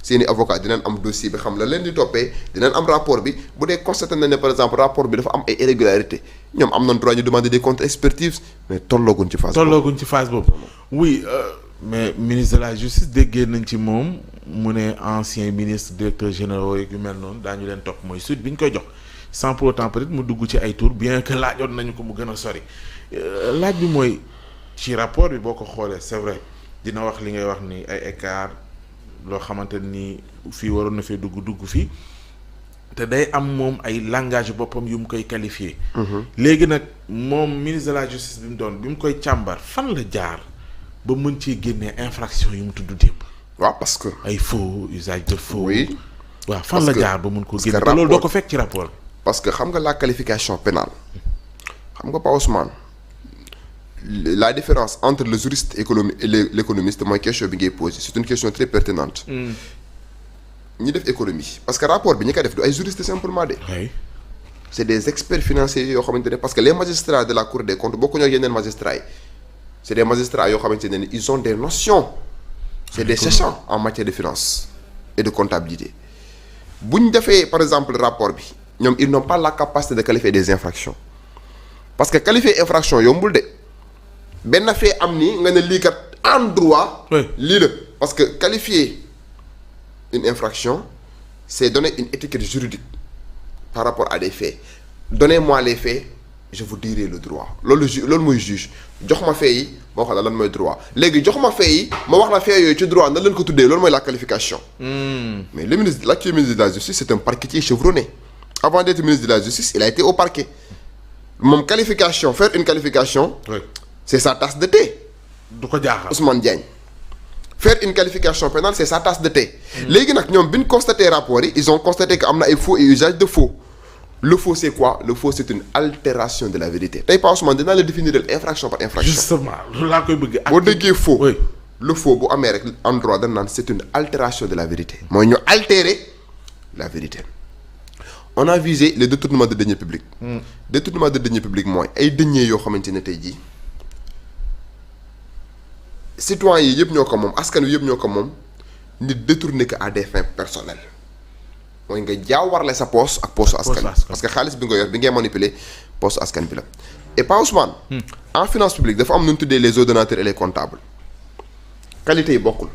seeni avocat dinañ am dossier bi xam la leen di toppee dinañ am rapport bi bu dee constaté nañ ne par exemple rapport bi dafa am ay irrégularités ñoom am nañ droit ñu demander des contre-expertises mais tollooguñ ci phase boobu. oui mais ministre de la justice déggee nañ ci moom mu ne ancien ministre directeur généraux yu mel noonu daañu leen topp mooy suite bi ñu koy jox sans pour autant peut-être mu dugg ci ay tour bien que laajoon nañu ko mu gën a sori laaj bi mooy ci rapport bi boo ko xoolee c'est vrai dina wax li ngay wax ni ay écart loo xamante ni fii waroon na fee dugg fii te day am moom ay langage boppam yu mu koy qualifier. léegi nag moom ministre de la justice bi mu doon bi mu koy càmbar fan la jaar ba mën ci génnee infraction yu mu tudd démb. waaw parce que. ay faux usage de faux. oui waaw fan la jaar ba mën ko génne te loolu doo ko fekk ci rapport. parce que xam nga la qualification pénale xam nga Pa Ousmane la différence entre le juriste et l'économiste mooy question bi ngay posé c'est une question très pertinente. ñi def économie parce que rapport bi ñi ko def du ay juristes simplement de. oui. c'est des experts financiers yoo xamante ne parce que les magistrats de la Cour des comptes bokkuñu ak yeneen magistrats yi c'est des magistrats yoo xamante ne ils ont des notions. c'est des sachants en matière de finance et de comptabilité bu ñu defee par exemple rapport bi ñoom ils n'ont pas la capacité de qualifier des infractions parce que qualifier infraction yombul de benn fait am ni nga ne lii kat en droit. lii la parce que qualifier une infraction c'est donner une étiquette juridique par rapport à des faits donnez-moi les faits je vous dirai le droit loolu mooy juge jox ma faits yi ma wax la lan mooy droit léegi jox ma faits yi ma wax la faits yooyu ci droit na leen ko tuddee loolu mooy la qualification. Mais l'actuel ministre de la justice c'est un parquetier chevronné avant d'être ministre de la justice il a été au parquet moom qualification faire une qualification. oui. c'est sa tasse de thé. du ko jaaxal Ousmane Diagne. faire une qualification pénale c'est sa tasse de thé. léegi nag ñoom bi ñu constaté rapport yi ils ont constaté que am na ay faux et usage de faux. le faux c'est quoi le faux c'est une altération de la vérité tey Pa Ousmane dinaa la définir infraction par infraction. justement loolu laa koy bëgg. boo déggee faux. oui. le faux bu amee rek en droit dañ naan c'est une altération de la vérité. mooy ñu altérer la vérité. on a visé le détournement de deniers publics. détournement de deniers publics mooy ay deniers yoo xamante ne tey jii. citoyens yi yëpp ñoo ko moom askan wi yëpp ñoo ko moom nit détourné que à des fins personnelles mooy nga jaawarle sa poche ak poche askan bi parce que xaalis bi nga yor bi ngay manipuler poche askan bi la et pas Ousmane. en finance publique dafa am nu ñu tuddee les ordonnateurs et les comptables qualité yi bokkul.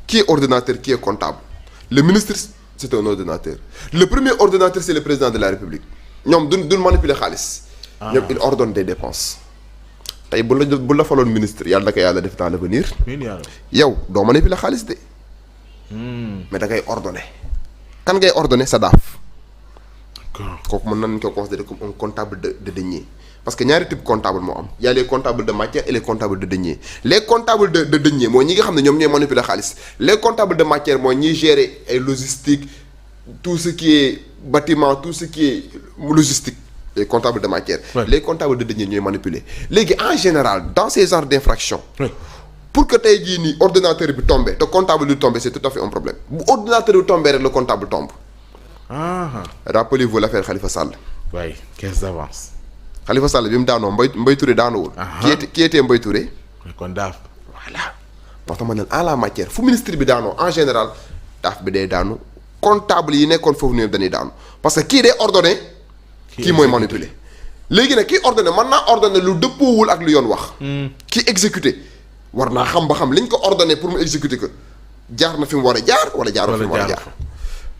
qui est ordonnateur qui est comptable le ministre c'est un ordonnateur le premier ordonnateur c'est le président de la République ñoom duñ manipuler xaalis. ñoom il ordonne des dépenses. tey bu la faloon ministre yàlla na ko yàlla def dans l'avenir yow doo manipuler xaalis de. mais da ngay ordonner. kan ngay ordonner sa daaf. kooku mën nañu ko considérer comme un comptable de deniers parce que ñaari type comptable moo am y a les comptables de matière et les comptables de deniers les comptables de deniers mooy ñi nga xam ne ñoom ñooy manipuler xaalis les comptables de matière mooy ñiy gérer ay logistique tout ce qui est bâtiment tout ce qui est logistique. les comptables de matière. Ouais. Les comptables de deniers ñooy manipuler léegi en général dans ces genres d'infractions. Ouais. pour que tey jii nii ordinateur bi tombé te comptable bi tombé c'est tout à fait un problème bu ordinateur bi tombé rek le comptable tombe. Rappelez-vous l'affaire Khalifa Sall. oui caisse d'avance. Khalifa Sall bi mu daanoo Mbaye Touré daanuwul. qui était Mbaye Touré. kon daaf. voilà moo tax ma ne en la matière fu ministre bi daanoo en général daaf bi day daanu comptable yi nekkoon foofu ñoom dañuy daanu parce que kii day ordonné. kii mooy manipuler léegi nag kii ordonné mën naa ordonné lu dëppoowul ak lu yoon wax. kii exécuté war naa xam ba xam liñ ko ordonné pour mu exécuter ko jaar na fi mu war a jaar wala jaaroo fi mu war a jaar.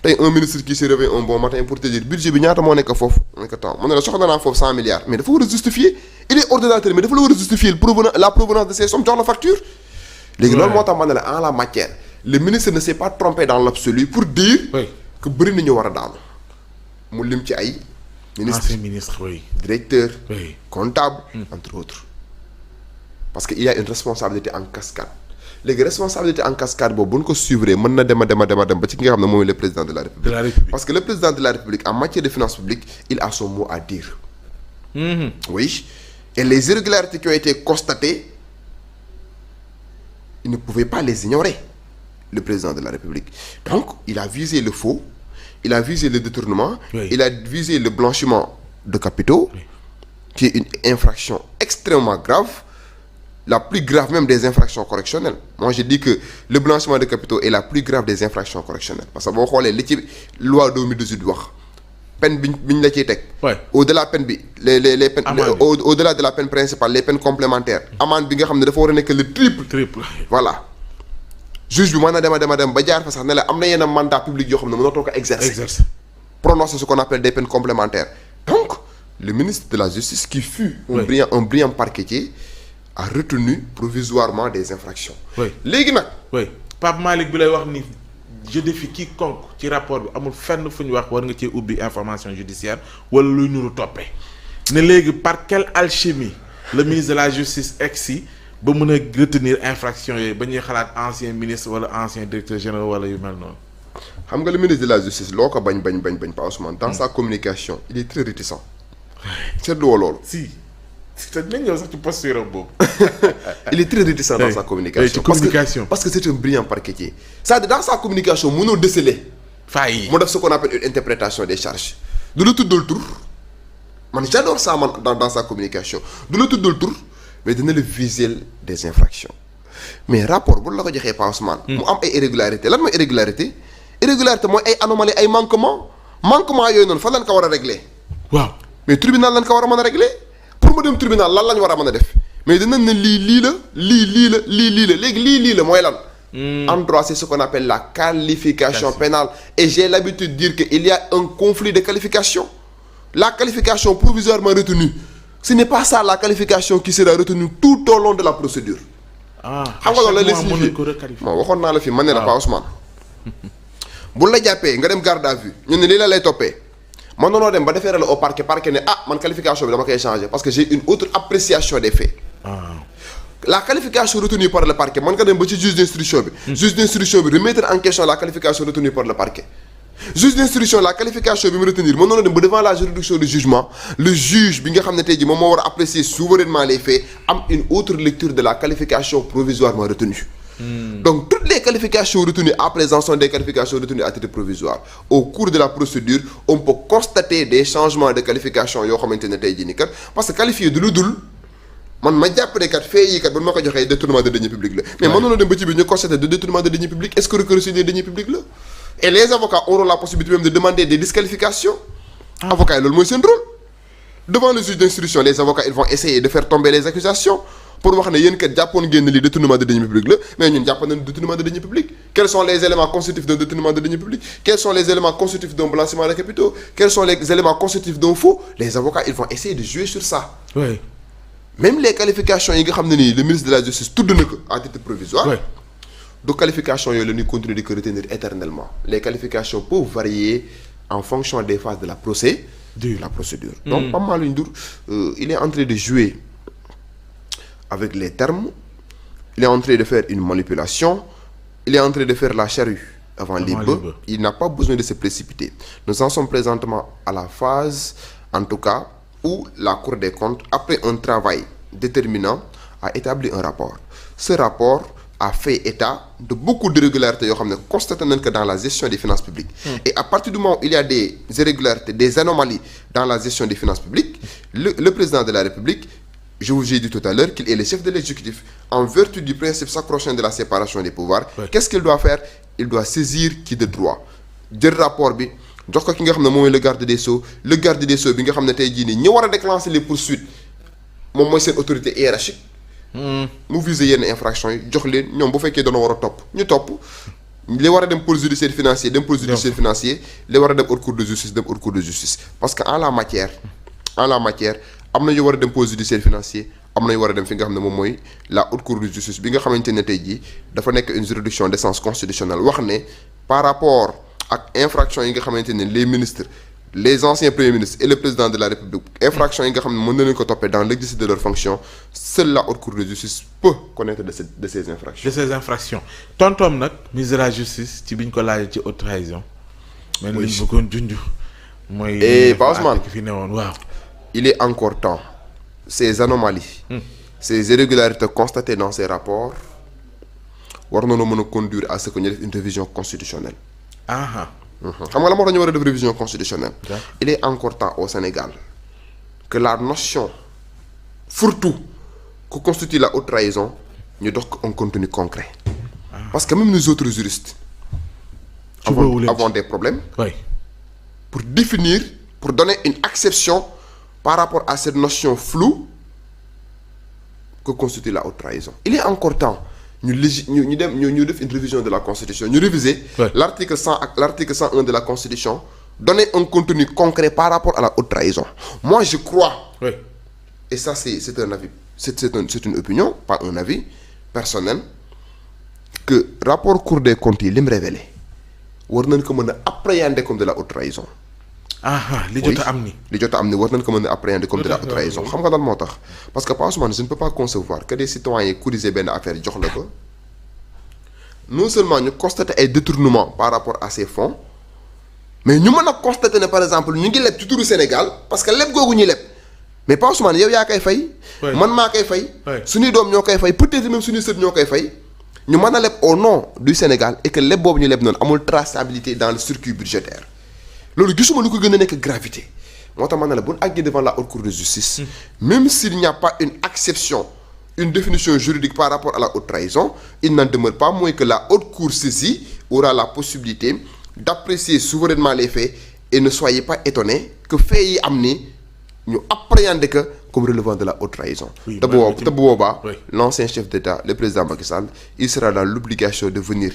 tey un ministre qui se réveille un bon matin pour te dire budget bi ñaata moo nekk foofu mu nekk temps mu ne la soxla naa foofu 100 milliards mais dafa war a justifier il est ordonnateur mais dafa la war a justifier la provenance de ces sommes jox la facture. léegi loolu moo tax ma ne la en la matière le ministre ne s'est pas trompé dans l'absolu pour dire. que bëri na ñu war a daanu mu lim ci ay. ministre oui. directeur. oui. comptable. entre autres. parce que il y a une responsabilité en cascade léegi responsabilité en cascade boobu bu ñu ko suivre mën na dem ba ci ki nga xam ne mooy le président de la République. Parce que le président de la République en matière de finances publiques il a son mot à dire. Oui et les irrégularités qui ont été constatées il ne pouvait pas les ignorer le président de la République donc il a visé le faux il a visé le détournement. Il a visé le blanchiment de capitaux. Qui est une infraction extrêmement grave. la plus grave même des infractions correctionnelles. Moi je dis que le blanchiment de capitaux est la plus grave des infractions correctionnelles parce que boo xoolee li ci loi 2018 wax peine biñ la ciy teg. au-delà peine bi les peines au-delà de la peine principale les peines complémentaires. amende bi nga xam ne dafa war a nekk le triple. voilà juge bi mën na dem ba jaar fa sax ne la am na yenn mandat public yoo xam ne mënatoo ko exercer. prononcer ce qu'on appelle des peines complémentaires. donc le ministre de la justice qui fut un brillant parquetier a retenu provisoirement des infractions. léegi nag. Pape Malick bi lay wax ni je défie quiconque ci rapport bi amul fenn fu ñu wax war nga cee ubbi information judiciaire wala luy nuru toppee ne léegi par quelle alchimie le ministre de la justice egsi ba mën a retenir infraction yooyu ba ñuy xalaat ancien ministre wala ancien directeur général wala yu mel noonu. xam nga le ministre de la justice loo ko bañ Pa Ousmane dans sa communication il est très réticent. seetlu woo loolu. si te dinañ ñëw sax ci posture boobu. il est très réticent dans sa communication. Parce que c'est un brillant parquetier. C'est-à-dire dans sa communication mënoo déceler. failles mu def ce qu'on appelle une interprétation des charges. du la tuddal tur man j'adore ça man dans sa communication du la tuddal tur mais dina la visuel des infractions mais rapport bu la ko joxee Pa Ousmane. mu am ay irrégularités lan mooy irrégularité mooy ay anomalies ay manquements yooyu noonu fan lañ ko war a régler. waaw mais tribunal lañ ko war a mën a régler pour mu dem tribunal lan lañ war a mën a def mais dinañ ne lii la léegi lii la mooy lan. En droit c'est ce qu'on appelle la qualification pénale et j'ai l'habitude de dire que il y a un conflit de qualification. La qualification provisoirement retenue ce n'est pas ça la qualification qui sera retenue tout au long de la procédure. xam nga loolu la signifié bon waxoon naa la fi man ne la Pa Ousmane bu la jàppee nga dem garde à vue ñu ne lii la lay toppee man noonoo dem ba defeere la au parquet ne man qualification bi dama koy changer parce que j'ai une autre appréciation des faits. La qualification retenue par le parquet man nga dem ba ci juge d'instruction bi. juge d'instruction bi remettre en question la qualification retenue par le parquet. juge d'instruction la qualification bi mu retenir mën noonu dem ba devant la juridiction de jugement le juge bi nga xam ne tey jii moom moo war a apprécier souverainement les faits am une autre lecture de la qualification provisoirement retenue. Donc toutes les qualifications retenues à présent sont des qualifications retenues à titre provisoire. Au cours de la procédure on peut constater des changements de qualification yoo xamante ne tey jii nii kat parce que qualifié du lu dul man ma jàpp ne kat fee yi kat ba ma ko joxee détournement de deniers publics la mais mënoon na dem ba ci biir ñu constater de détournement de deniers publics est-ce que escroquerie des deniers publics la et les avocats auront la possibilité même de demander des disqualifications. avocats yi loolu mooy seen rôle. devant le juge d'instruction les avocats ils vont essayer de faire tomber les accusations pour wax ne yéen kat jàppoon ngeen lii détournement de deniers publics la mais ñun jàpp nañu détournement de deniers publics. Quels sont les éléments constitutifs d'un détournement de deniers publics? Quels sont les éléments constitutifs d'un blanchiment de capitaux? Quels sont les éléments constitutifs d'un faux? Les avocats ils vont essayer de jouer sur ça. Oui. Même les qualifications yi nga xam ne nii le ministre de la justice tudd na ko à titre provisoire. Oui. De qualifications yooyu la ñuy continuer di ko retenir éternellement. Les qualifications peuvent varier en fonction des phases de la procédure. Donc Pape Malick Ndour il est en train de jouer avec les termes, il est en train de faire une manipulation, il est en train de faire la charrue avant les bœufs. Il n'a pas besoin de se précipiter. Nous en sommes présentement à la phase, en tout cas, où la Cour des comptes, après un travail déterminant, a établi un rapport. Ce rapport a fait état de beaucoup d'irrégularités yoo xam ne constaté nañ que dans la gestion des finances publiques. Et à partir du moment où il y a des irrégularités, des anomalies dans la gestion des finances publiques, le président de la République, je vous ai dit tout à l'heure qu'il est le chef de l'exécutif. En vertu du principe sacro-saint de la séparation des pouvoirs, qu'est-ce qu'il doit faire? Il doit saisir qui de droit. jël rapport bi jox ko ki nga xam ne moom mooy le garde des Sceaux bi nga xam ne tey jii nii ñi war a déclencher les poursuites moom mooy seen autorité hiérarchique. mu viser yenn infractions yi jox leen ñoom bu fekkee dañoo war a topp ñu topp li war a dem pôle judiciaire financier dem pôle judiciaire financier li war a dem haute cour de justice dem haute cour de justice parce que en la matière am na yu war a dem pôle judiciaire financier am na yu war a dem fi nga xam ne moom mooy la haute cour de justice bi nga xamante ne tey jii dafa nekk une juridiction d'essence constitutionnelle wax ne par rapport ak infraction yi nga xamante ne les ministres les anciens premiers ministres et le président de la République infraction yi nga xam ne mën na leen ko toppee dans l'exercice de leurs fonctions seule la haute cour de justice peut connaître de ces infractions. De ces infractions tontoom nag ministre de la justice ci biñ ko laajee ci haute trahison. mais li ñu bëggoon junj. mooy Ba Ousmane fi ne woon waaw. il est encore temps ces anomalies. ces irrégularités constatées dans ces rapports war nañoo mën a conduire à ce que ñu def une révision constitutionnelle. xam nga la moo tax ñu war a def révision constitutionnelle. il est encore temps au Sénégal que la notion fourre-tout que constitue la haute trahison ñu dox un contenu concret. Parce que même nous autres juristes avons des problèmes pour définir, pour donner une acception par rapport à cette notion floue que constitue la haute trahison. Il est encore temps ñu def une révision de la Constitution, ñu réviser l'article 100 ak l'article 101 de la Constitution, donner un contenu concret par rapport à la haute trahison. Moi je crois, et ça c'est un avis, c'est une opinion, pas un avis personnel, que rapport Cour des comptes yi li mu révélé war nañ ko mën a appréhender comme de la haute trahison. li jot a am ni war nañ ko mën a appréhender comme de la haute trahison. xam nga lan moo tax parce que pas Ousmane, je ne peux pas concevoir que des citoyens courtiser benn affaire jox la ko non seulement ñu constater ay détournements par rapport à ces fonds, mais ñu mën a constater ne par exemple ñu ngi leb ci turu Sénégal parce que leb googu ñuy leb mais pas Ousmane yow yaa koy fay. man maa koy fay. suñuy doom ñoo koy fay peut-être même suñuy sët ñoo koy fay. ñu mën a leb au nom du Sénégal et que leb boobu ñu leb noonu amul traçabilité dans le circuit budgétaire loolu gisuma lu ko gën a nekk gravité moo tax man na la bu ñu àggee devant la haute cour de justice. Même s'il n'y a pas une acception, une définition juridique par rapport à la haute trahison, il n'en demeure pas moins que la haute cour saisie aura la possibilité d'apprécier souverainement les faits et ne soyez pas étonnés que faits yi am ni ñu appréhender que comme relevant de la haute trahison. te bu boobaa l'ancien chef d'État, le président Macky Sall, il sera dans l'obligation de venir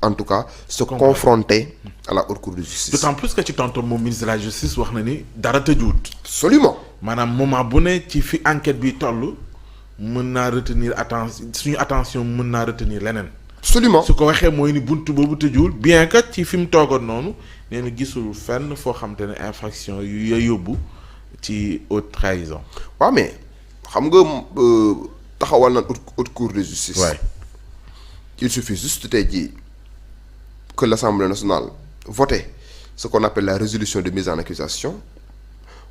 en tout cas se confronter à la haute cour de justice. D'autant plus que ci tontu moom ministre de la justice wax na ni dara tëjuwut. Absolument. maanaam moment bu ne ci fi enquête bi toll mën naa retenir suñu attention mën naa retenir leneen. Absolument. su ko waxee mooy ni buntu boobu tëjuwul bien que ci fi mu toogoon noonu nee na gisul fenn foo xam te ne infraction yu yóbbu ci haute trahison. waaw mais xam nga taxawal na haute cour de justice. Il suffit juste tey jii que l'Assemblée nationale vote ce qu'on appelle la résolution de mise en accusation.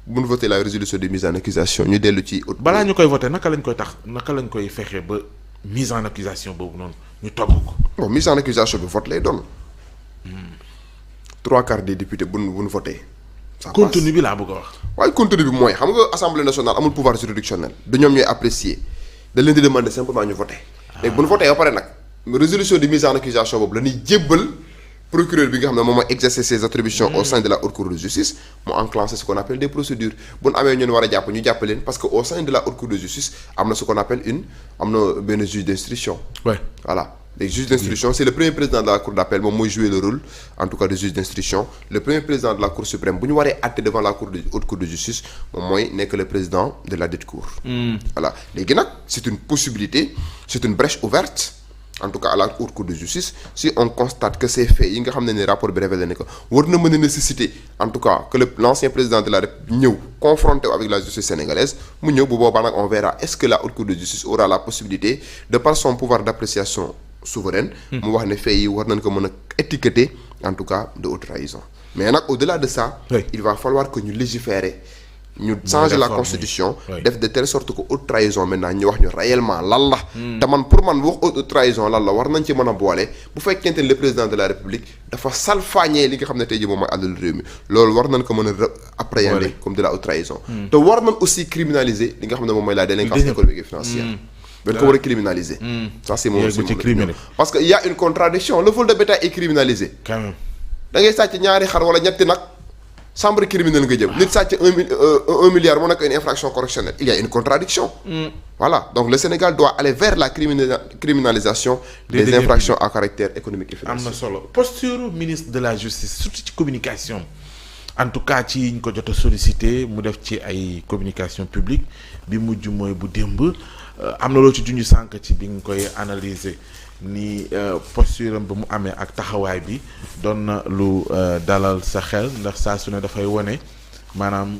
bu ñu voté la résolution de mise en accusation ñu dellu ci. balaa ñu koy voté naka lañ koy fexe ba mise en accusation boobu noonu ñu togg ko. bon mise en accusation bi vote lay doon. 3/4 des députés bu ñu voté. contenu bi laa bëgg a wax. waaye contenu bi mooy xam nga assemblée nationale amul pouvoir juridictionnel du ñoom ñooy apprécier da leen di demander simplement ñu voté. léegi bu ñu voté ba pare nag résolution de mise en accusation boobu la ñuy jébbal procureur bi nga xam ne moom mooy exercer ses attributions au sein de la haute cour de justice mu enclencher ce qu'on appelle des procédures bu ñu amee ñun war a jàpp ñu jàpp leen parce que au sein de la haute cour de justice am na ce qu'on appelle am na benn juge d'instruction. Voilà. Les juges d'instruction, c'est le premier président de la cour d'appel moom mooy jouer le rôle en tout cas de juge d'instruction. Le premier président de la cour suprême bu ñu waree àtte devant la haute cour de justice moom mooy nekk le président de la dite cour. Voilà léegi nag c'est une possibilité, c'est une brèche ouverte en tout cas à la haute cour de justice si on constate que ces faits yi nga xam ne ni rapport bi révélé ne ko war na mën a nécessiter en tout cas que l'ancien président de la République ñëw confronté avec la justice sénégalaise mu ñëw bu boobaa nag on verra est-ce que la haute cour de justice aura la possibilité de par son pouvoir d'appréciation souveraine mu wax ne faits yi war nañ ko mën a étiqueter en tout cas de haute trahison mais nag au-delà de ça il va falloir que ñu légiférer ñu changer la constitution def de telle sorte que haute trahison maintenant ñu wax ñu réellement lan la te man pour man wax haute trahison lan la war nañ ci mën a boole bu fekkente ne le président de la république dafa salfaañee li nga xam ne tey jii moom mooy àdduna réew mi loolu war nañ ko mën a appréhender comme de la haute trahison te war nañ aussi criminaliser li nga xam ne moom mooy la délinquance économique et financière dañ ko war a criminaliser. Ça c'est mon parce que il y a une contradiction le vol de bétail est criminalisé. quand même da ngay sàcc ñaari xar wala ñetti nag chambre criminelle nga jëm. nit sàcc 1 milliard mu nekk une infraction correctionnelle il y a une contradiction. Voilà donc le Sénégal doit aller vers la criminalisation des infractions à caractère économique et financier. am na solo posture ministre de la justice surtout ci communication en tout cas ci ñu ko jot a sollicité mu def ci ay communication publique bi mujj mooy bu démb. am na loo ci junj sànq ci bi nga koy analyser ni posture am ba mu amee ak taxawaay bi doon na lu dalal sa xel ndax saa su ne dafay wone maanaam